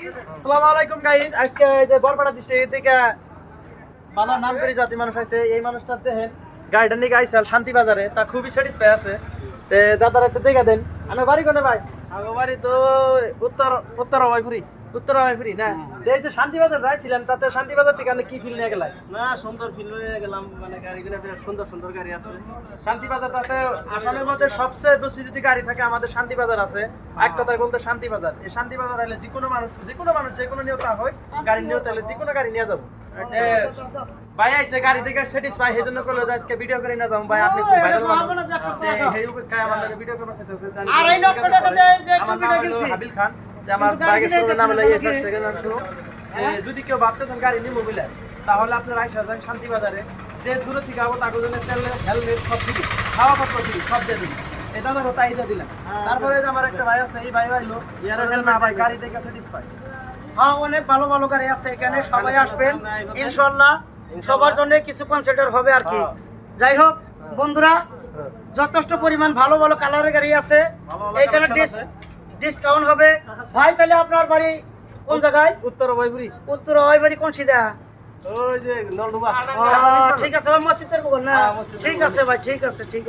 আসসালামু আলাইকুম গাইস, আজকে এই যে বরপাড়া ডিস্ট্রিক্ট থেকে ভালো নাম করি জাতি মানুষ আছে। এই মানুষটা দেখেন গাড়িটা নিয়ে গাইছাল শান্তি বাজারে, তা খুবই স্যাটিসফাই আছে। তে দাদার একটা দেখা দেন। আমার বাড়ি কোনে ভাই? আমার বাড়ি তো উত্তর উত্তর অভয়পুরি। উত্তরা ফ্রি না? এই যে শান্তি বাজার যাইছিলেন, তাতে শান্তি বাজার থেকে আপনি কি ফিল নিয়ে গেলেন? না, সুন্দর ফিল্ড হয়ে গেলাম, মানে গাড়িগুলো বেশ সুন্দর সুন্দর গাড়ি আছে। শান্তি বাজার তাতে আসামের মধ্যে সবচেয়ে বেশি যদি গাড়ি থাকে আমাদের শান্তি বাজার আছে। এক কথায় বলতে শান্তি বাজার, এই শান্তি বাজার আইলে যে কোনো মানুষ যে কোনো নিয়তা হয় গাড়ি নিয়তা হলে যে কোনো গাড়ি নিয়ে যাবো। ভাই আইছে গাড়ি থেকে স্যাটিসফাই, এই জন্য করলো যে আজকে ভিডিও করে না যাবো। ভাই আপনি খুব ভাইরাল মানুষ, এই উপকায় আমাদের ভিডিও করতে চাইতেছে। আর এই লক্ষ টাকা দিয়ে যে একটু আমার নাম ভিডিও হলো কিনছি। হাবিল খান, যে আমার বাইকের শোরুমের নাম হলো এসআর সেকেন্ড হ্যান্ড শোরুম। যদি কেউ ভাবতেছেন গাড়ি নিয়ে মোবিলে, তাহলে আপনারা আইসা যান শান্তি বাজারে। যে দূরে থেকে আবো তাকে জন্য তেল হেলমেট সব ফ্রি, খাওয়া পত্র ফ্রি, সব দিয়ে দিন। এটা ধরো তাই দিয়ে দিলেন। তারপরে যে আমার একটা ভাই আছে, এই ভাই ভাইলো ইয়ার না ভাই গাড়ি দেখে স্যাটিসফাই। হ্যাঁ, অনেক ভালো ভালো গাড়ি আছে এখানে, সবাই আসবেন ইনশাআল্লাহ। সবার জন্য কিছু কনসিডার হবে আর কি। যাই হোক বন্ধুরা, যথেষ্ট পরিমাণ ভালো ভালো কালারের গাড়ি আছে এখানে, ডিসকাউন্ট হবে। ভাই তাহলে আপনার বাড়ি কোন জায়গায়? উত্তর অভয়পুরি, উত্তর ওই বাড়ি কোন সিধা? ওই যে নলডুবা। ঠিক আছে ভাই, মসজিদের বগল না? হ্যাঁ, মসজিদের ঠিক বগল। আছে ভাই, ঠিক আছে, ঠিক আছে।